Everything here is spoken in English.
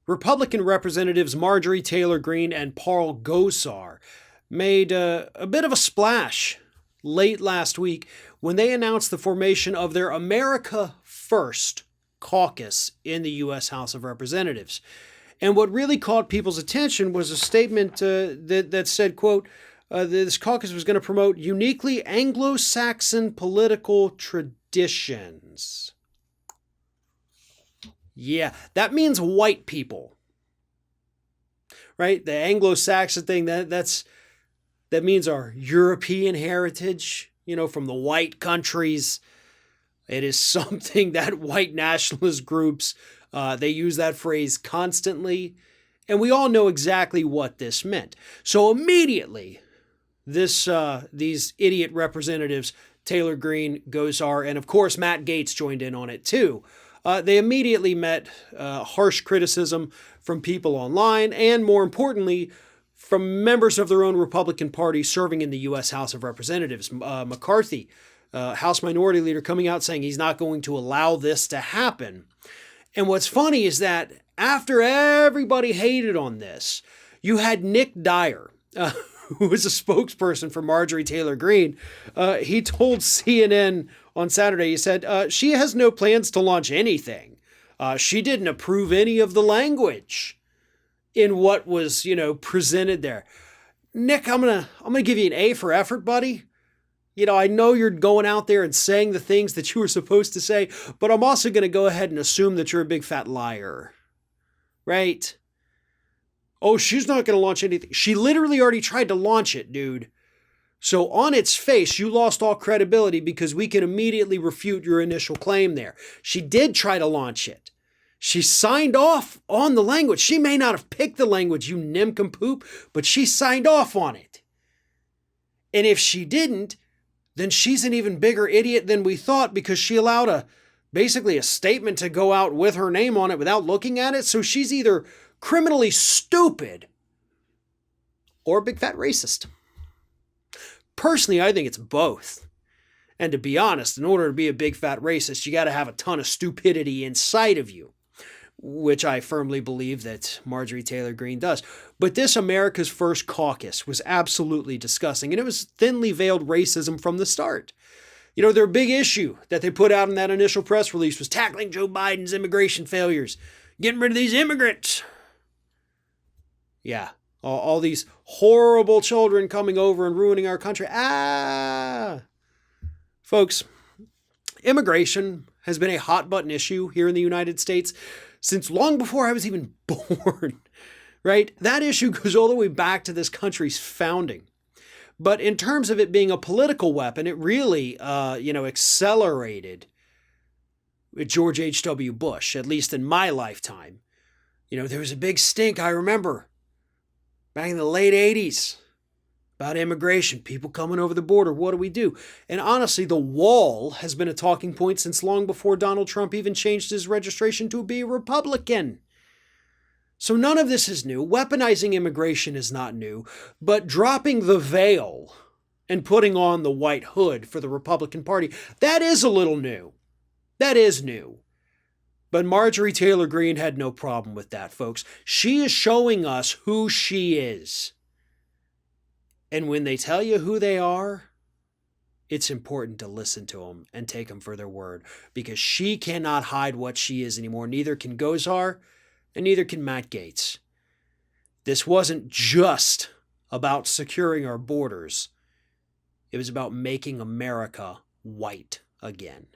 Republican Representatives Marjorie Taylor Greene and Paul Gosar made a bit of a splash late last week when they announced the formation of their America First caucus in the U.S. House of Representatives. And what really caught people's attention was a statement that said, quote, this caucus was going to promote uniquely Anglo-Saxon political traditions. Yeah, that means white people, right? The Anglo-Saxon thing, that means our European heritage, from the white countries. It is something that white nationalist groups, they use that phrase constantly, and we all know exactly what this meant. So immediately, these idiot representatives, Taylor Greene, Gosar, and of course Matt Gaetz joined in on it too. They immediately met harsh criticism from people online and, more importantly, from members of their own Republican Party serving in the U.S. House of Representatives. McCarthy, House Minority Leader, coming out saying he's not going to allow this to happen. And what's funny is that after everybody hated on this, you had Nick Dyer, who was a spokesperson for Marjorie Taylor Greene. He told CNN on Saturday, he said, she has no plans to launch anything. She didn't approve any of the language in what was, presented there. Nick, I'm gonna give you an A for effort, buddy. I know you're going out there and saying the things that you were supposed to say, but I'm also going to go ahead and assume that you're a big fat liar. Right? Oh, she's not going to launch anything. She literally already tried to launch it, dude. So on its face, you lost all credibility because we can immediately refute your initial claim there. She did try to launch it. She signed off on the language. She may not have picked the language, you nincompoop, but she signed off on it. And if she didn't, then she's an even bigger idiot than we thought because she allowed basically a statement to go out with her name on it without looking at it. So she's either criminally stupid or a big fat racist. Personally, I think it's both. And to be honest, in order to be a big fat racist, you got to have a ton of stupidity inside of you, which I firmly believe that Marjorie Taylor Greene does. But this America's First caucus was absolutely disgusting, and it was thinly veiled racism from the start. Their big issue that they put out in that initial press release was tackling Joe Biden's immigration failures, getting rid of these immigrants. Yeah, all these horrible children coming over and ruining our country. Folks, immigration has been a hot button issue here in the United States since long before I was even born, right? That issue goes all the way back to this country's founding. But in terms of it being a political weapon, it really, accelerated with George H.W. Bush, at least in my lifetime. There was a big stink, I remember, back in the late 80s about immigration, people coming over the border. What do we do? And honestly, the wall has been a talking point since long before Donald Trump even changed his registration to be a Republican. So none of this is new. Weaponizing immigration is not new, but dropping the veil and putting on the white hood for the Republican Party, that is a little new. That is new. But Marjorie Taylor Greene had no problem with that, folks. She is showing us who she is. And when they tell you who they are, it's important to listen to them and take them for their word, because she cannot hide what she is anymore. Neither can Gosar, and neither can Matt Gaetz. This wasn't just about securing our borders. It was about making America white again.